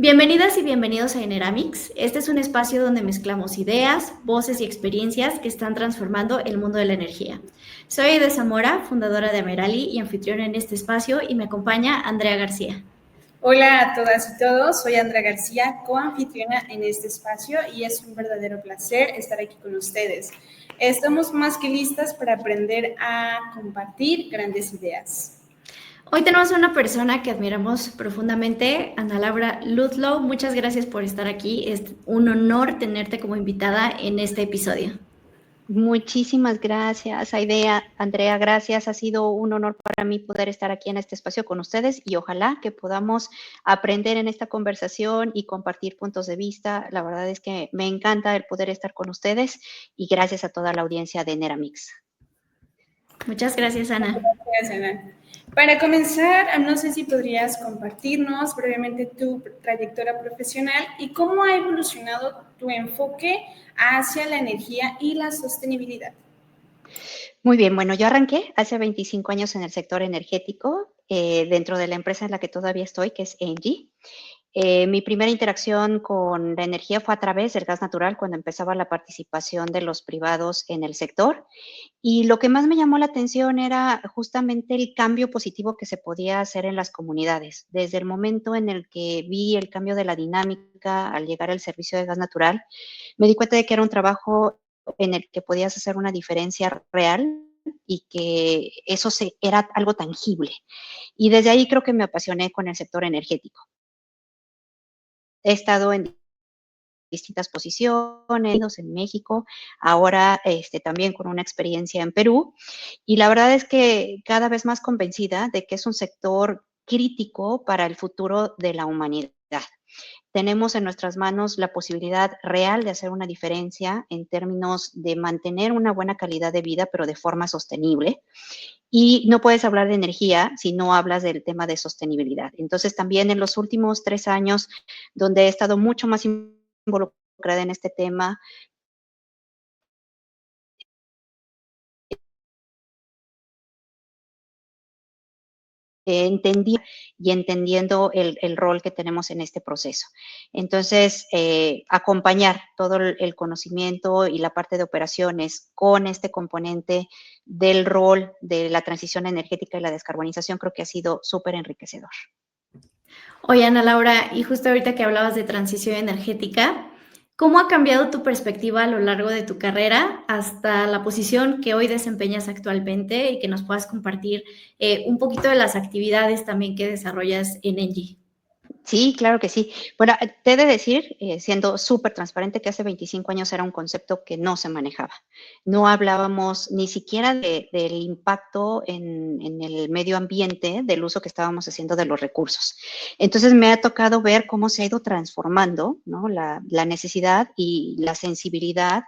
Bienvenidas y bienvenidos a Eneramix. Este es un espacio donde mezclamos ideas, voces y experiencias que están transformando el mundo de la energía. Soy Aide Zamora, fundadora de Amerali y anfitriona en este espacio, y me acompaña Andrea García. Hola a todas y todos, soy Andrea García, coanfitriona en este espacio y es un verdadero placer estar aquí con ustedes. Estamos más que listas para aprender a compartir grandes ideas. Hoy tenemos a una persona que admiramos profundamente, Ana Laura Ludlow. Muchas gracias por estar aquí. Es un honor tenerte como invitada en este episodio. Muchísimas gracias, Aidea, Andrea, gracias. Ha sido un honor para mí poder estar aquí en este espacio con ustedes y ojalá que podamos aprender en esta conversación y compartir puntos de vista. La verdad es que me encanta el poder estar con ustedes y gracias a toda la audiencia de Eneramix. Muchas gracias, Ana. Gracias, Ana. Para comenzar, no sé si podrías compartirnos brevemente tu trayectoria profesional y cómo ha evolucionado tu enfoque hacia la energía y la sostenibilidad. Muy bien, bueno, yo arranqué hace 25 años en el sector energético, dentro de la empresa en la que todavía estoy, que es Engie. Mi primera interacción con la energía fue a través del gas natural, cuando empezaba la participación de los privados en el sector. Y lo que más me llamó la atención era justamente el cambio positivo que se podía hacer en las comunidades. Desde el momento en el que vi el cambio de la dinámica al llegar al servicio de gas natural, me di cuenta de que era un trabajo en el que podías hacer una diferencia real y que eso era algo tangible. Y desde ahí creo que me apasioné con el sector energético. He estado en distintas posiciones en México, ahora también con una experiencia en Perú, y la verdad es que cada vez más convencida de que es un sector crítico para el futuro de la humanidad. Tenemos en nuestras manos la posibilidad real de hacer una diferencia en términos de mantener una buena calidad de vida, pero de forma sostenible. Y no puedes hablar de energía si no hablas del tema de sostenibilidad. Entonces, también en los últimos 3 años, donde he estado mucho más involucrada en este tema, entendiendo el rol que tenemos en este proceso. Entonces, acompañar todo el conocimiento y la parte de operaciones con este componente del rol de la transición energética y la descarbonización creo que ha sido súper enriquecedor. Oye, Ana Laura, y justo ahorita que hablabas de transición energética, ¿cómo ha cambiado tu perspectiva a lo largo de tu carrera hasta la posición que hoy desempeñas actualmente, y que nos puedas compartir un poquito de las actividades también que desarrollas en Engie? Sí, claro que sí. Bueno, te he de decir, siendo súper transparente, que hace 25 años era un concepto que no se manejaba. No hablábamos ni siquiera del impacto en el medio ambiente, del uso que estábamos haciendo de los recursos. Entonces me ha tocado ver cómo se ha ido transformando, ¿no? La necesidad y la sensibilidad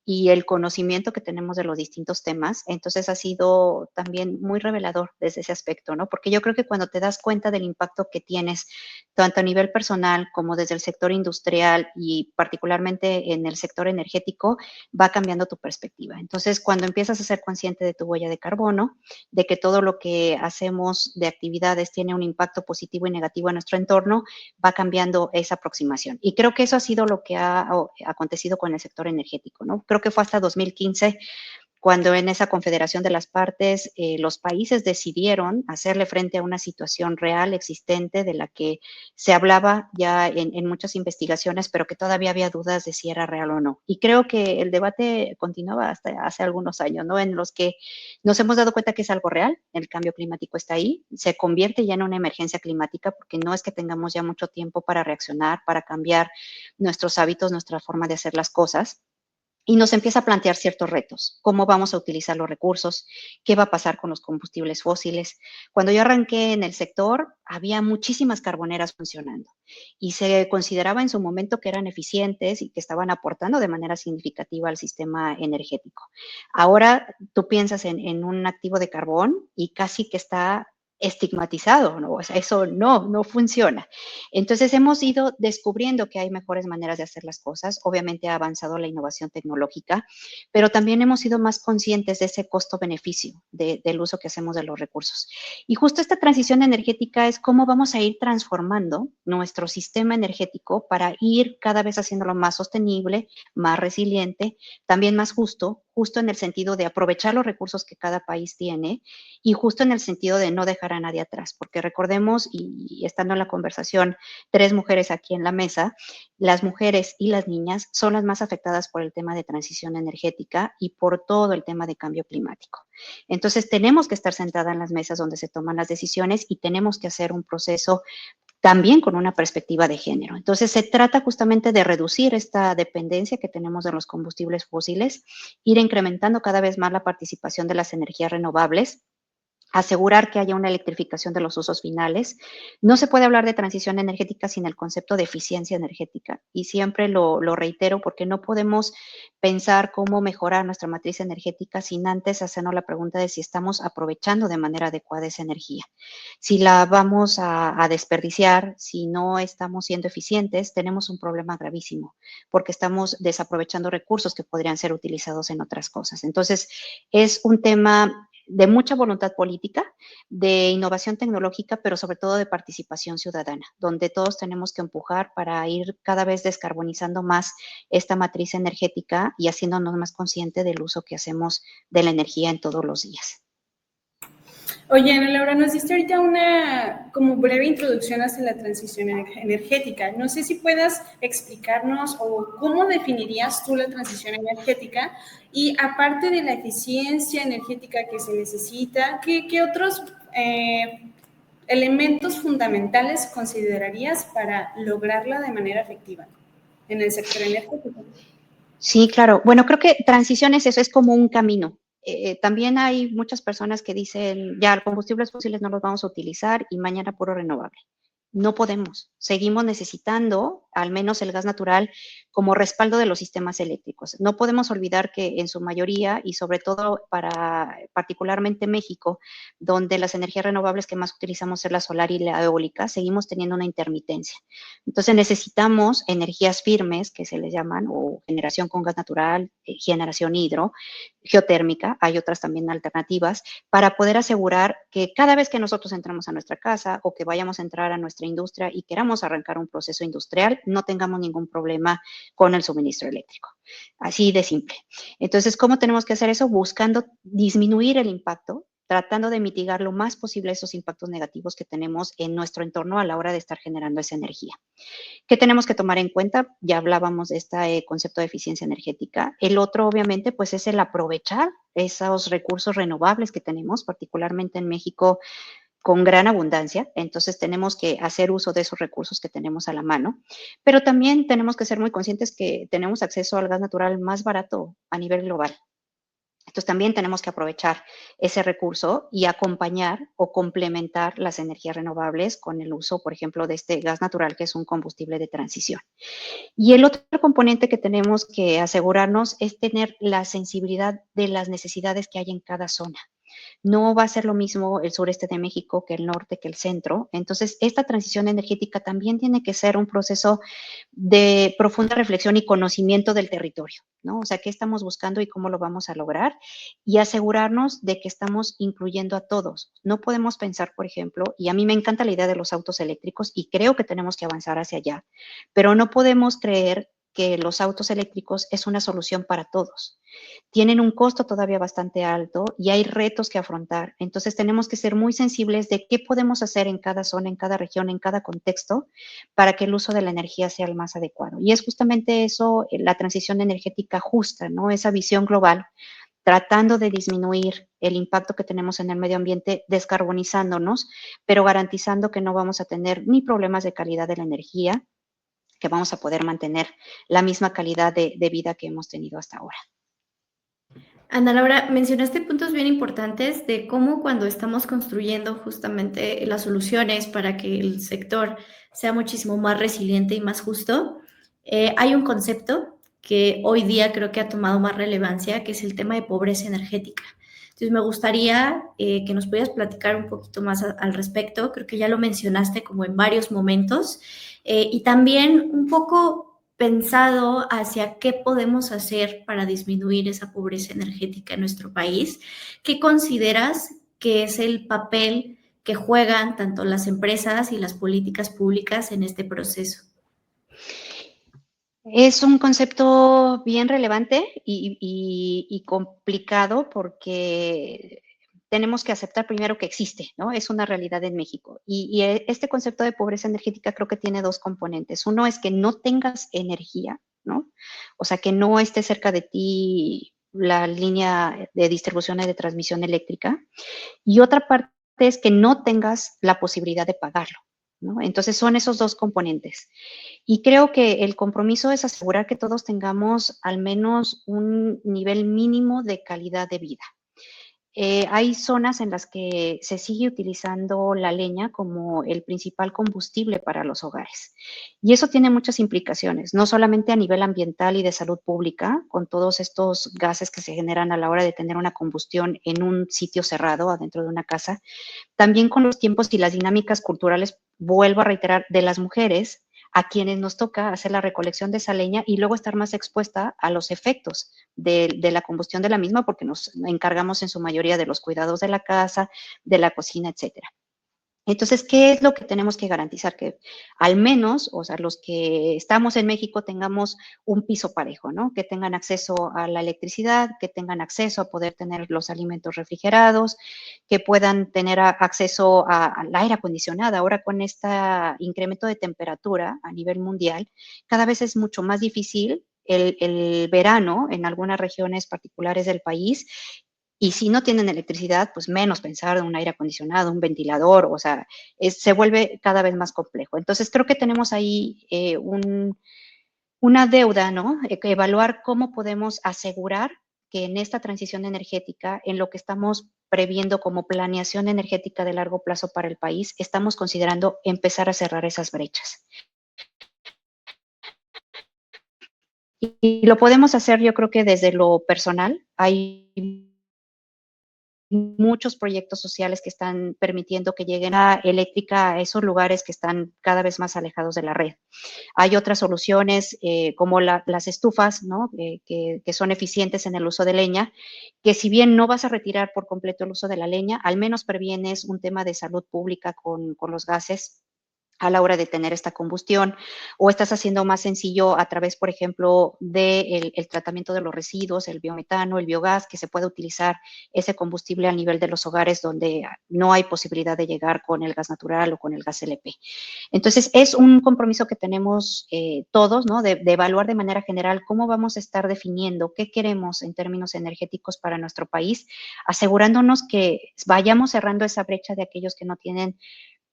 y el conocimiento que tenemos de los distintos temas. Entonces ha sido también muy revelador desde ese aspecto, ¿no? Porque yo creo que cuando te das cuenta del impacto que tienes, tanto a nivel personal como desde el sector industrial y particularmente en el sector energético, va cambiando tu perspectiva. Entonces, cuando empiezas a ser consciente de tu huella de carbono, de que todo lo que hacemos de actividades tiene un impacto positivo y negativo en nuestro entorno, va cambiando esa aproximación. Y creo que eso ha sido lo que ha acontecido con el sector energético, ¿no? Creo que fue hasta 2015 cuando en esa confederación de las partes los países decidieron hacerle frente a una situación real existente de la que se hablaba ya en muchas investigaciones, pero que todavía había dudas de si era real o no. Y creo que el debate continuaba hasta hace algunos años, ¿no? En los que nos hemos dado cuenta que es algo real, el cambio climático está ahí, se convierte ya en una emergencia climática, porque no es que tengamos ya mucho tiempo para reaccionar, para cambiar nuestros hábitos, nuestra forma de hacer las cosas. Y nos empieza a plantear ciertos retos. ¿Cómo vamos a utilizar los recursos? ¿Qué va a pasar con los combustibles fósiles? Cuando yo arranqué en el sector, había muchísimas carboneras funcionando y se consideraba en su momento que eran eficientes y que estaban aportando de manera significativa al sistema energético. Ahora tú piensas en un activo de carbón y casi que está estigmatizado, ¿no? O sea, eso no funciona. Entonces hemos ido descubriendo que hay mejores maneras de hacer las cosas. Obviamente ha avanzado la innovación tecnológica, pero también hemos sido más conscientes de ese costo-beneficio del uso que hacemos de los recursos. Y justo esta transición energética es cómo vamos a ir transformando nuestro sistema energético para ir cada vez haciéndolo más sostenible, más resiliente, también más justo en el sentido de aprovechar los recursos que cada país tiene y justo en el sentido de no dejar a nadie atrás, porque recordemos, y estando en la conversación, 3 mujeres aquí en la mesa, las mujeres y las niñas son las más afectadas por el tema de transición energética y por todo el tema de cambio climático. Entonces, tenemos que estar sentadas en las mesas donde se toman las decisiones y tenemos que hacer un proceso también con una perspectiva de género. Entonces, se trata justamente de reducir esta dependencia que tenemos de los combustibles fósiles, ir incrementando cada vez más la participación de las energías renovables, asegurar que haya una electrificación de los usos finales. No se puede hablar de transición energética sin el concepto de eficiencia energética y siempre lo reitero porque no podemos pensar cómo mejorar nuestra matriz energética sin antes hacernos la pregunta de si estamos aprovechando de manera adecuada esa energía. Si la vamos a desperdiciar, si no estamos siendo eficientes, tenemos un problema gravísimo porque estamos desaprovechando recursos que podrían ser utilizados en otras cosas. Entonces, es un tema de mucha voluntad política, de innovación tecnológica, pero sobre todo de participación ciudadana, donde todos tenemos que empujar para ir cada vez descarbonizando más esta matriz energética y haciéndonos más conscientes del uso que hacemos de la energía en todos los días. Oye, Ana Laura, nos diste ahorita una como breve introducción hacia la transición energética. No sé si puedas explicarnos o cómo definirías tú la transición energética y aparte de la eficiencia energética que se necesita, ¿qué otros elementos fundamentales considerarías para lograrla de manera efectiva en el sector energético? Sí, claro. Bueno, creo que transición es eso, es como un camino. También hay muchas personas que dicen, ya, los combustibles fósiles no los vamos a utilizar y mañana puro renovable. No podemos. Seguimos necesitando al menos el gas natural como respaldo de los sistemas eléctricos. No podemos olvidar que en su mayoría y sobre todo para particularmente México, donde las energías renovables que más utilizamos es la solar y la eólica, seguimos teniendo una intermitencia. Entonces necesitamos energías firmes, que se les llaman, o generación con gas natural, generación hidro, geotérmica, hay otras también alternativas, para poder asegurar que cada vez que nosotros entramos a nuestra casa o que vayamos a entrar a nuestra industria y queramos arrancar un proceso industrial, no tengamos ningún problema con el suministro eléctrico. Así de simple. Entonces, ¿cómo tenemos que hacer eso? Buscando disminuir el impacto, tratando de mitigar lo más posible esos impactos negativos que tenemos en nuestro entorno a la hora de estar generando esa energía. ¿Qué tenemos que tomar en cuenta? Ya hablábamos de este concepto de eficiencia energética. El otro, obviamente, pues es el aprovechar esos recursos renovables que tenemos, particularmente en México, con gran abundancia. Entonces, tenemos que hacer uso de esos recursos que tenemos a la mano. Pero también tenemos que ser muy conscientes que tenemos acceso al gas natural más barato a nivel global. Entonces, también tenemos que aprovechar ese recurso y acompañar o complementar las energías renovables con el uso, por ejemplo, de este gas natural, que es un combustible de transición. Y el otro componente que tenemos que asegurarnos es tener la sensibilidad de las necesidades que hay en cada zona. No va a ser lo mismo el sureste de México que el norte, que el centro. Entonces, esta transición energética también tiene que ser un proceso de profunda reflexión y conocimiento del territorio, ¿no? O sea, qué estamos buscando y cómo lo vamos a lograr y asegurarnos de que estamos incluyendo a todos. No podemos pensar, por ejemplo, y a mí me encanta la idea de los autos eléctricos y creo que tenemos que avanzar hacia allá, pero no podemos creer que los autos eléctricos es una solución para todos. Tienen un costo todavía bastante alto y hay retos que afrontar. Entonces tenemos que ser muy sensibles de qué podemos hacer en cada zona, en cada región, en cada contexto, para que el uso de la energía sea el más adecuado. Y es justamente eso, la transición energética justa, ¿no? Esa visión global, tratando de disminuir el impacto que tenemos en el medio ambiente, descarbonizándonos, pero garantizando que no vamos a tener ni problemas de calidad de la energía, que vamos a poder mantener la misma calidad de vida que hemos tenido hasta ahora. Ana Laura, mencionaste puntos bien importantes de cómo cuando estamos construyendo justamente las soluciones para que el sector sea muchísimo más resiliente y más justo, hay un concepto que hoy día creo que ha tomado más relevancia, que es el tema de pobreza energética. Entonces, me gustaría que nos pudieras platicar un poquito más al respecto. Creo que ya lo mencionaste como en varios momentos. Y también un poco pensado hacia qué podemos hacer para disminuir esa pobreza energética en nuestro país. ¿Qué consideras que es el papel que juegan tanto las empresas y las políticas públicas en este proceso? Es un concepto bien relevante y complicado porque tenemos que aceptar primero que existe, ¿no? Es una realidad en México. Este concepto de pobreza energética creo que tiene dos componentes. Uno es que no tengas energía, ¿no? O sea, que no esté cerca de ti la línea de distribución y de transmisión eléctrica. Y otra parte es que no tengas la posibilidad de pagarlo, ¿no? Entonces son esos dos componentes. Y creo que el compromiso es asegurar que todos tengamos al menos un nivel mínimo de calidad de vida. Hay zonas en las que se sigue utilizando la leña como el principal combustible para los hogares. Y eso tiene muchas implicaciones, no solamente a nivel ambiental y de salud pública, con todos estos gases que se generan a la hora de tener una combustión en un sitio cerrado, adentro de una casa, también con los tiempos y las dinámicas culturales, vuelvo a reiterar, de las mujeres, a quienes nos toca hacer la recolección de esa leña y luego estar más expuesta a los efectos de la combustión de la misma, porque nos encargamos en su mayoría de los cuidados de la casa, de la cocina, etcétera. Entonces, ¿qué es lo que tenemos que garantizar? Que al menos, o sea, los que estamos en México tengamos un piso parejo, ¿no? Que tengan acceso a la electricidad, que tengan acceso a poder tener los alimentos refrigerados, que puedan tener acceso al aire acondicionado. Ahora con este incremento de temperatura a nivel mundial, cada vez es mucho más difícil el verano en algunas regiones particulares del país. Y si no tienen electricidad, pues menos pensar en un aire acondicionado, un ventilador, o sea, se vuelve cada vez más complejo. Entonces, creo que tenemos ahí una deuda, ¿no? Que evaluar cómo podemos asegurar que en esta transición energética, en lo que estamos previendo como planeación energética de largo plazo para el país, estamos considerando empezar a cerrar esas brechas. Y lo podemos hacer, yo creo que desde lo personal. Hay muchos proyectos sociales que están permitiendo que lleguen a eléctrica a esos lugares que están cada vez más alejados de la red. Hay otras soluciones como las estufas, ¿no? Que son eficientes en el uso de leña, que si bien no vas a retirar por completo el uso de la leña, al menos previenes un tema de salud pública con los gases a la hora de tener esta combustión, o estás haciendo más sencillo a través, por ejemplo, del el tratamiento de los residuos, el biometano, el biogás, que se puede utilizar ese combustible a nivel de los hogares donde no hay posibilidad de llegar con el gas natural o con el gas LP. Entonces, es un compromiso que tenemos todos, ¿no? De evaluar de manera general cómo vamos a estar definiendo qué queremos en términos energéticos para nuestro país, asegurándonos que vayamos cerrando esa brecha de aquellos que no tienen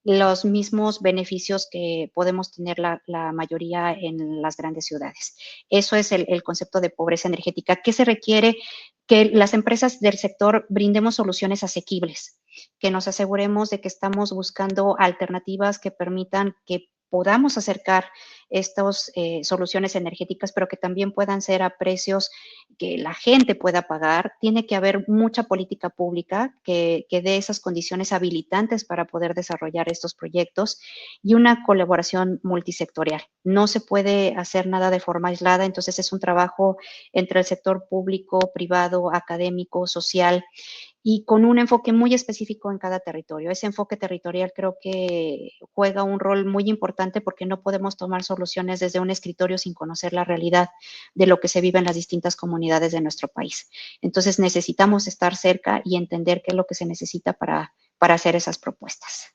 los mismos beneficios que podemos tener la mayoría en las grandes ciudades. Eso es el concepto de pobreza energética. ¿Qué se requiere? Que las empresas del sector brindemos soluciones asequibles, que nos aseguremos de que estamos buscando alternativas que permitan que podamos acercar estas soluciones energéticas, pero que también puedan ser a precios que la gente pueda pagar. Tiene que haber mucha política pública que dé esas condiciones habilitantes para poder desarrollar estos proyectos y una colaboración multisectorial. No se puede hacer nada de forma aislada, entonces es un trabajo entre el sector público, privado, académico, social, y con un enfoque muy específico en cada territorio. Ese enfoque territorial creo que juega un rol muy importante porque no podemos tomar soluciones desde un escritorio sin conocer la realidad de lo que se vive en las distintas comunidades de nuestro país. Entonces necesitamos estar cerca y entender qué es lo que se necesita para hacer esas propuestas.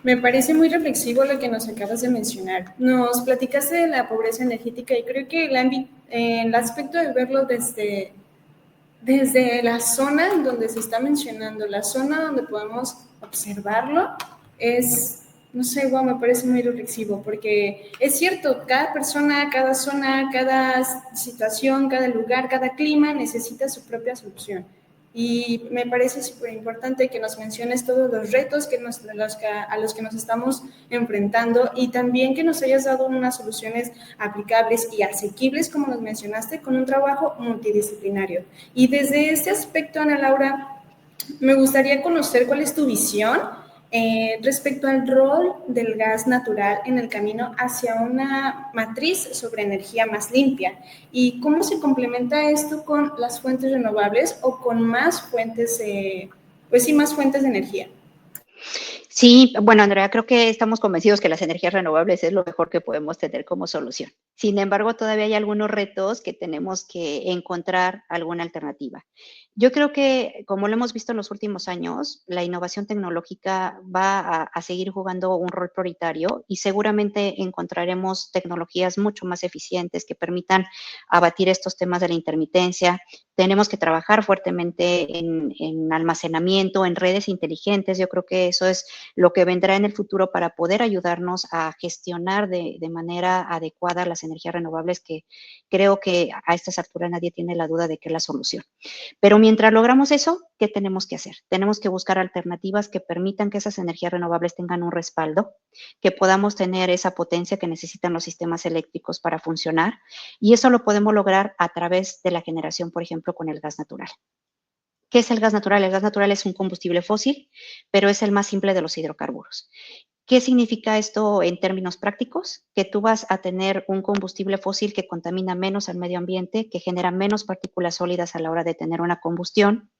Me parece muy reflexivo lo que nos acabas de mencionar. Nos platicaste de la pobreza energética y creo que el aspecto de verlo desde la zona en donde se está mencionando, la zona donde podemos observarlo, no sé, wow, me parece muy reflexivo, porque es cierto, cada persona, cada zona, cada situación, cada lugar, cada clima necesita su propia solución. Y me parece súper importante que nos menciones todos los retos a los que nos estamos enfrentando y también que nos hayas dado unas soluciones aplicables y asequibles, como nos mencionaste, con un trabajo multidisciplinario. Y desde este aspecto, Ana Laura, me gustaría conocer cuál es tu visión respecto al rol del gas natural en el camino hacia una matriz sobre energía más limpia y cómo se complementa esto con las fuentes renovables o con más fuentes, pues sí, más fuentes de energía. Sí, bueno, Andrea, creo que estamos convencidos que las energías renovables es lo mejor que podemos tener como solución. Sin embargo, todavía hay algunos retos que tenemos que encontrar alguna alternativa. Yo creo que, como lo hemos visto en los últimos años, la innovación tecnológica va a seguir jugando un rol prioritario y seguramente encontraremos tecnologías mucho más eficientes que permitan abatir estos temas de la intermitencia. Tenemos que trabajar fuertemente en almacenamiento, en redes inteligentes. Yo creo que eso es lo que vendrá en el futuro para poder ayudarnos a gestionar de manera adecuada las energías renovables, que creo que a estas alturas nadie tiene la duda de que es la solución. Pero mientras logramos eso, ¿qué tenemos que hacer? Tenemos que buscar alternativas que permitan que esas energías renovables tengan un respaldo, que podamos tener esa potencia que necesitan los sistemas eléctricos para funcionar, y eso lo podemos lograr a través de la generación, por ejemplo, con el gas natural. ¿Qué es el gas natural? El gas natural es un combustible fósil, pero es el más simple de los hidrocarburos. ¿Qué significa esto en términos prácticos? Que tú vas a tener un combustible fósil que contamina menos al medio ambiente, que genera menos partículas sólidas a la hora de tener una combustión,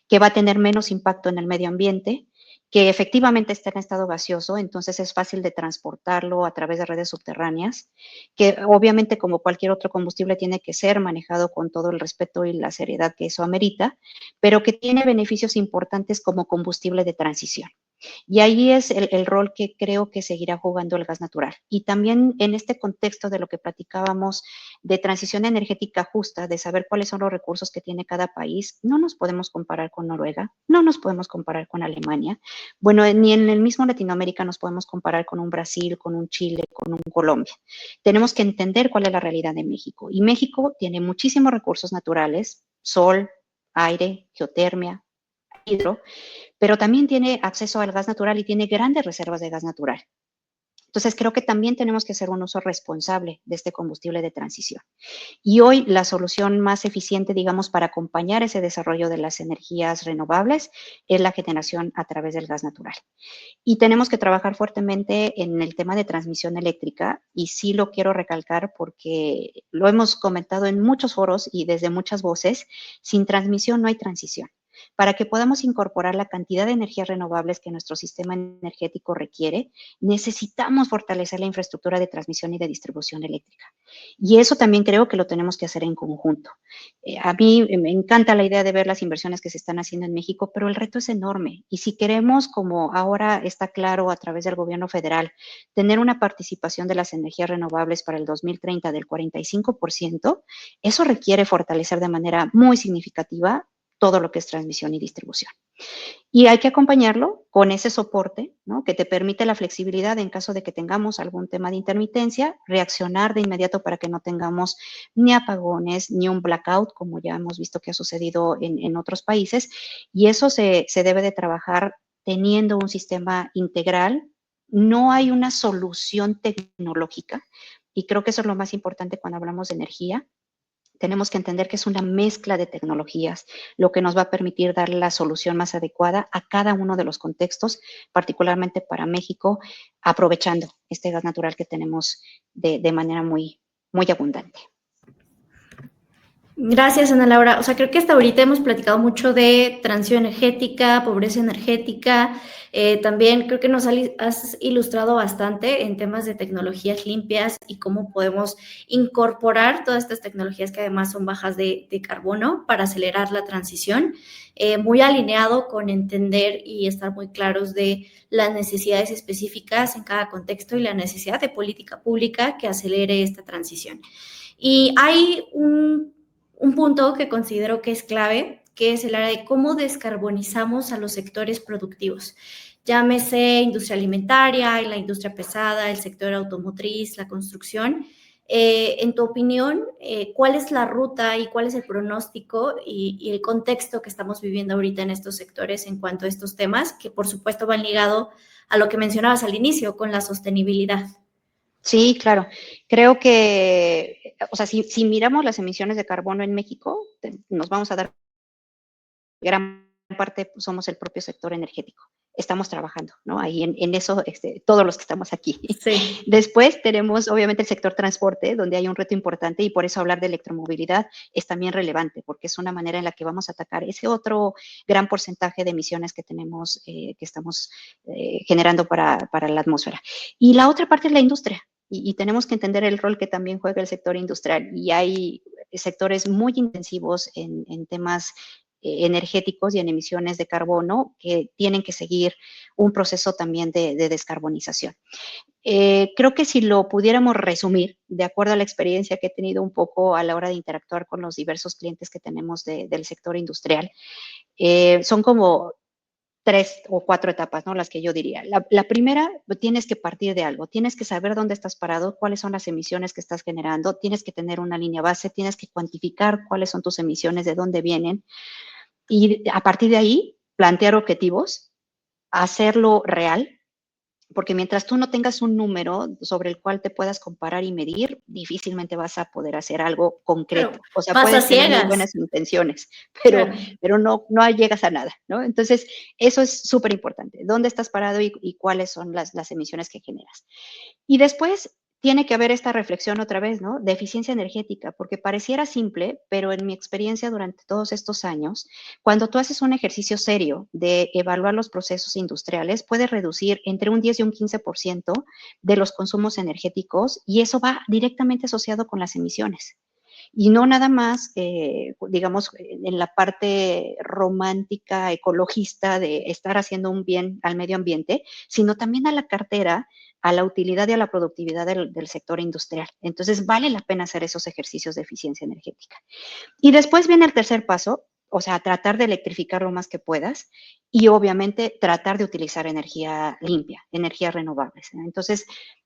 que va a tener menos impacto en el medio ambiente, que efectivamente está en estado gaseoso, entonces es fácil de transportarlo a través de redes subterráneas, que obviamente como cualquier otro combustible tiene que ser manejado con todo el respeto y la seriedad que eso amerita, pero que tiene beneficios importantes como combustible de transición. Y ahí es el rol que creo que seguirá jugando el gas natural. Y también en este contexto de lo que platicábamos de transición energética justa, de saber cuáles son los recursos que tiene cada país, no nos podemos comparar con Noruega, no nos podemos comparar con Alemania, bueno, ni en el mismo Latinoamérica nos podemos comparar con un Brasil, con un Chile, con un Colombia. Tenemos que entender cuál es la realidad de México. Y México tiene muchísimos recursos naturales, sol, aire, geotermia, hidro, pero también tiene acceso al gas natural y tiene grandes reservas de gas natural. Entonces, creo que también tenemos que hacer un uso responsable de este combustible de transición. Y hoy la solución más eficiente, digamos, para acompañar ese desarrollo de las energías renovables es la generación a través del gas natural. Y tenemos que trabajar fuertemente en el tema de transmisión eléctrica, y sí lo quiero recalcar porque lo hemos comentado en muchos foros y desde muchas voces, sin transmisión no hay transición. Para que podamos incorporar la cantidad de energías renovables que nuestro sistema energético requiere, necesitamos fortalecer la infraestructura de transmisión y de distribución eléctrica. Y eso también creo que lo tenemos que hacer en conjunto. A mí me encanta la idea de ver las inversiones que se están haciendo en México, pero el reto es enorme. Y si queremos, como ahora está claro a través del gobierno federal, tener una participación de las energías renovables para el 2030 del 45%, eso requiere fortalecer de manera muy significativa todo lo que es transmisión y distribución. Y hay que acompañarlo con ese soporte, ¿no?, que te permite la flexibilidad en caso de que tengamos algún tema de intermitencia, reaccionar de inmediato para que no tengamos ni apagones, ni un blackout, como ya hemos visto que ha sucedido en otros países. Y eso se debe de trabajar teniendo un sistema integral. No hay una solución tecnológica, y creo que eso es lo más importante cuando hablamos de energía. Tenemos que entender que es una mezcla de tecnologías, lo que nos va a permitir dar la solución más adecuada a cada uno de los contextos, particularmente para México, aprovechando este gas natural que tenemos de manera muy, muy abundante. Gracias, Ana Laura. O sea, creo que hasta ahorita hemos platicado mucho de transición energética, pobreza energética. También creo que nos has ilustrado bastante en temas de tecnologías limpias y cómo podemos incorporar todas estas tecnologías que además son bajas de carbono para acelerar la transición. Muy alineado con entender y estar muy claros de las necesidades específicas en cada contexto y la necesidad de política pública que acelere esta transición. Y hay un punto que considero que es clave, que es el área de cómo descarbonizamos a los sectores productivos. Llámese industria alimentaria, la industria pesada, el sector automotriz, la construcción. En tu opinión, ¿cuál es la ruta y cuál es el pronóstico y el contexto que estamos viviendo ahorita en estos sectores en cuanto a estos temas, que por supuesto van ligados a lo que mencionabas al inicio, con la sostenibilidad? Sí, claro. Creo que, o sea, si miramos las emisiones de carbono en México, nos vamos a dar gran parte, pues, somos el propio sector energético. Estamos trabajando, ¿no? Ahí en eso, todos los que estamos aquí. Sí. Después tenemos, obviamente, el sector transporte, donde hay un reto importante y por eso hablar de electromovilidad es también relevante, porque es una manera en la que vamos a atacar ese otro gran porcentaje de emisiones que tenemos, que estamos generando para la atmósfera. Y la otra parte es la industria. Y tenemos que entender el rol que también juega el sector industrial. Y hay sectores muy intensivos en temas energéticos y en emisiones de carbono que tienen que seguir un proceso también de descarbonización. Creo que si lo pudiéramos resumir, de acuerdo a la experiencia que he tenido un poco a la hora de interactuar con los diversos clientes que tenemos del sector industrial, son como 3 o 4 etapas, ¿no? Las que yo diría. La primera, tienes que partir de algo, tienes que saber dónde estás parado, cuáles son las emisiones que estás generando, tienes que tener una línea base, tienes que cuantificar cuáles son tus emisiones, de dónde vienen, y a partir de ahí plantear objetivos, hacerlo real, porque mientras tú no tengas un número sobre el cual te puedas comparar y medir, difícilmente vas a poder hacer algo concreto. Claro, O sea, vas a puedes tener muy ciegas. buenas intenciones, Claro. pero no llegas a nada, ¿no? Entonces, eso es súper importante. ¿Dónde estás parado y cuáles son las emisiones que generas? Y después tiene que haber esta reflexión otra vez, ¿no? De eficiencia energética, porque pareciera simple, pero en mi experiencia durante todos estos años, cuando tú haces un ejercicio serio de evaluar los procesos industriales, puedes reducir entre un 10 y un 15% de los consumos energéticos y eso va directamente asociado con las emisiones. Y no nada más, digamos, en la parte romántica, ecologista de estar haciendo un bien al medio ambiente, sino también a la cartera, a la utilidad y a la productividad del sector industrial. Entonces, vale la pena hacer esos ejercicios de eficiencia energética. Y después viene el tercer paso, o sea, tratar de electrificar lo más que puedas y obviamente tratar de utilizar energía limpia, energías renovables. Entonces,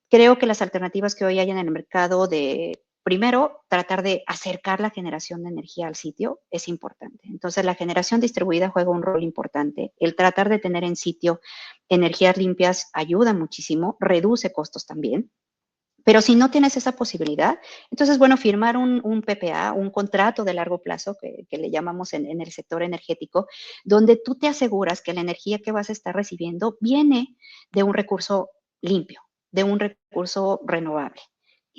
creo que las alternativas que hoy hay en el mercado de, primero, tratar de acercar la generación de energía al sitio es importante. Entonces, la generación distribuida juega un rol importante. El tratar de tener en sitio energías limpias ayuda muchísimo, reduce costos también. Pero si no tienes esa posibilidad, entonces, bueno, firmar un PPA, un contrato de largo plazo, que le llamamos en el sector energético, donde tú te aseguras que la energía que vas a estar recibiendo viene de un recurso limpio, de un recurso renovable.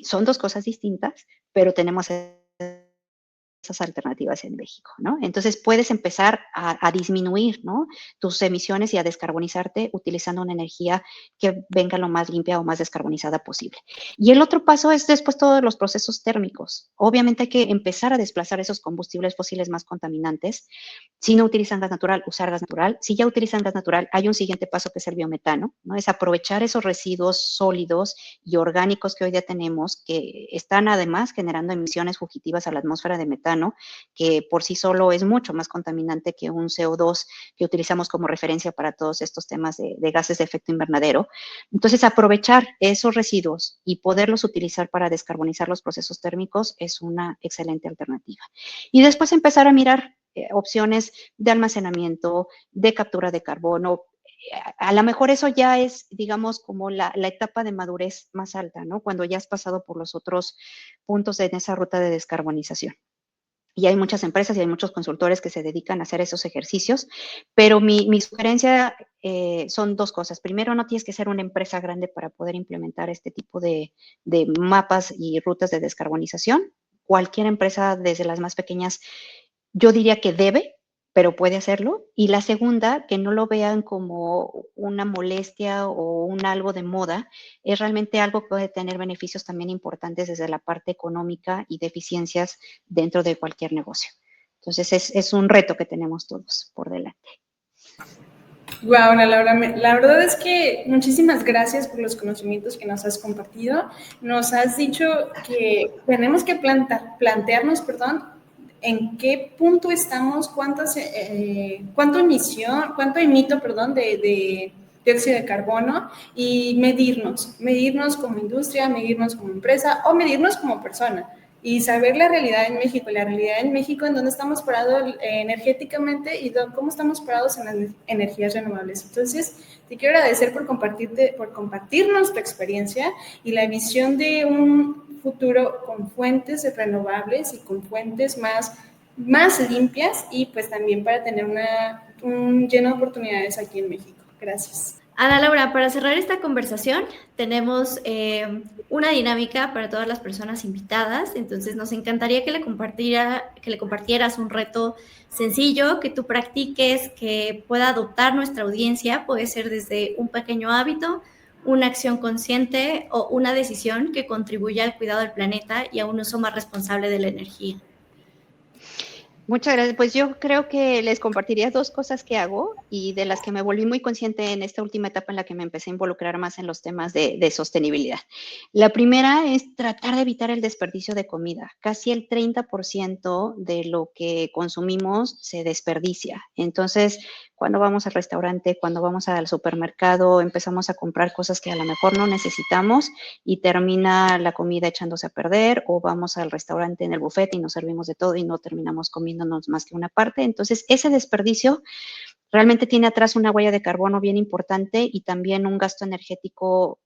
Son dos cosas distintas, pero tenemos esas alternativas en México, ¿no? Entonces puedes empezar a disminuir, ¿no? Tus emisiones y a descarbonizarte utilizando una energía que venga lo más limpia o más descarbonizada posible. Y el otro paso es después todos los procesos térmicos. Obviamente hay que empezar a desplazar esos combustibles fósiles más contaminantes. Si no utilizan gas natural, usar gas natural. Si ya utilizan gas natural, hay un siguiente paso que es el biometano, ¿no? Es aprovechar esos residuos sólidos y orgánicos que hoy ya tenemos, que están además generando emisiones fugitivas a la atmósfera de metano, que por sí solo es mucho más contaminante que un CO2 que utilizamos como referencia para todos estos temas de gases de efecto invernadero. Entonces, aprovechar esos residuos y poderlos utilizar para descarbonizar los procesos térmicos es una excelente alternativa. Y después empezar a mirar opciones de almacenamiento, de captura de carbono. A lo mejor eso ya es, digamos, como la etapa de madurez más alta, ¿no? Cuando ya has pasado por los otros puntos en esa ruta de descarbonización. Y hay muchas empresas y hay muchos consultores que se dedican a hacer esos ejercicios, pero mi sugerencia son dos cosas. Primero, no tienes que ser una empresa grande para poder implementar este tipo de mapas y rutas de descarbonización. Cualquier empresa, desde las más pequeñas, yo diría que debe, pero puede hacerlo. Y la segunda, que no lo vean como una molestia o un algo de moda, es realmente algo que puede tener beneficios también importantes desde la parte económica y de eficiencias dentro de cualquier negocio. Entonces, es un reto que tenemos todos por delante. Wow, Ana Laura, la verdad es que muchísimas gracias por los conocimientos que nos has compartido. Nos has dicho que tenemos que plantearnos, en qué punto estamos, cuánto emito, de dióxido de carbono y medirnos como industria, medirnos como empresa o medirnos como persona y saber la realidad en México, en dónde estamos parados energéticamente y cómo estamos parados en las energías renovables. Entonces, te quiero agradecer por compartirnos tu experiencia y la visión de un futuro con fuentes renovables y con fuentes más limpias y pues también para tener un lleno de oportunidades aquí en México. Gracias. Ana Laura, para cerrar esta conversación, tenemos una dinámica para todas las personas invitadas, entonces nos encantaría que le compartieras un reto sencillo, que tú practiques, que pueda adoptar nuestra audiencia, puede ser desde un pequeño hábito, una acción consciente o una decisión que contribuya al cuidado del planeta y a un uso más responsable de la energía. Muchas gracias. Pues yo creo que les compartiría dos cosas que hago y de las que me volví muy consciente en esta última etapa en la que me empecé a involucrar más en los temas de sostenibilidad. La primera es tratar de evitar el desperdicio de comida. Casi el 30% de lo que consumimos se desperdicia. Entonces, cuando vamos al restaurante, cuando vamos al supermercado, empezamos a comprar cosas que a lo mejor no necesitamos y termina la comida echándose a perder, o vamos al restaurante en el buffet y nos servimos de todo y no terminamos comiéndonos más que una parte. Entonces, ese desperdicio realmente tiene atrás una huella de carbono bien importante y también un gasto energético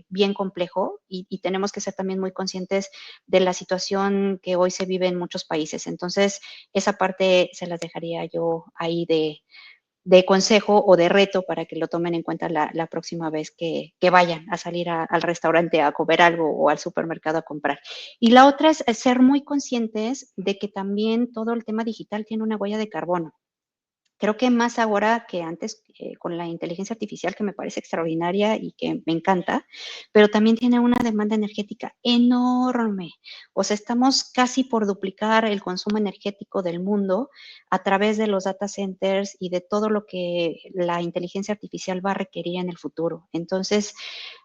bien complejo y tenemos que ser también muy conscientes de la situación que hoy se vive en muchos países. Entonces, esa parte se las dejaría yo ahí de consejo o de reto para que lo tomen en cuenta la próxima vez que vayan a salir al restaurante a comer algo o al supermercado a comprar. Y la otra es ser muy conscientes de que también todo el tema digital tiene una huella de carbono. Creo que más ahora que antes con la inteligencia artificial, que me parece extraordinaria y que me encanta, pero también tiene una demanda energética enorme. O sea, estamos casi por duplicar el consumo energético del mundo a través de los data centers y de todo lo que la inteligencia artificial va a requerir en el futuro. Entonces,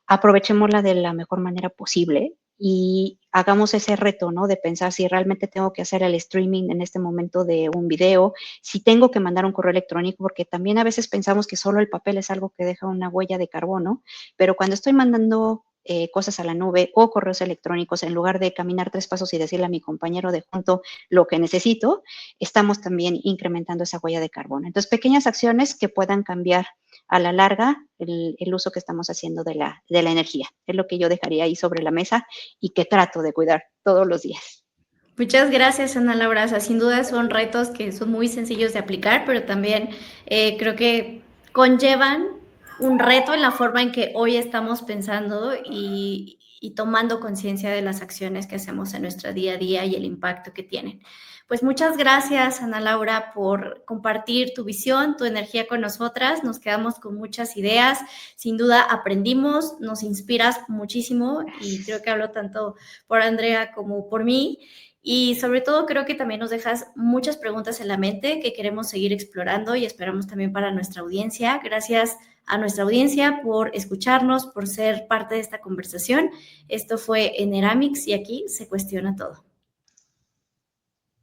aprovechémosla de la mejor manera posible y hagamos ese reto, ¿no? De pensar si realmente tengo que hacer el streaming en este momento de un video, si tengo que mandar un correo electrónico, porque también a veces pensamos que solo el papel es algo que deja una huella de carbono, pero cuando estoy mandando cosas a la nube o correos electrónicos, en lugar de caminar 3 pasos y decirle a mi compañero de junto lo que necesito, estamos también incrementando esa huella de carbono. Entonces, pequeñas acciones que puedan cambiar a la larga el uso que estamos haciendo de la energía. Es lo que yo dejaría ahí sobre la mesa y que trato de cuidar todos los días. Muchas gracias, Ana Laura. O sea, sin duda son retos que son muy sencillos de aplicar, pero también creo que conllevan un reto en la forma en que hoy estamos pensando y tomando conciencia de las acciones que hacemos en nuestro día a día y el impacto que tienen. Pues muchas gracias, Ana Laura, por compartir tu visión, tu energía con nosotras. Nos quedamos con muchas ideas. Sin duda aprendimos, nos inspiras muchísimo y creo que hablo tanto por Andrea como por mí. Y sobre todo creo que también nos dejas muchas preguntas en la mente que queremos seguir explorando y esperamos también para nuestra audiencia. Gracias a nuestra audiencia por escucharnos, por ser parte de esta conversación. Esto fue Eneramics y aquí se cuestiona todo.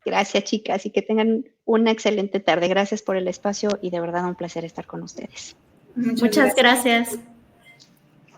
Gracias, chicas, y que tengan una excelente tarde. Gracias por el espacio y de verdad un placer estar con ustedes. Muchas gracias.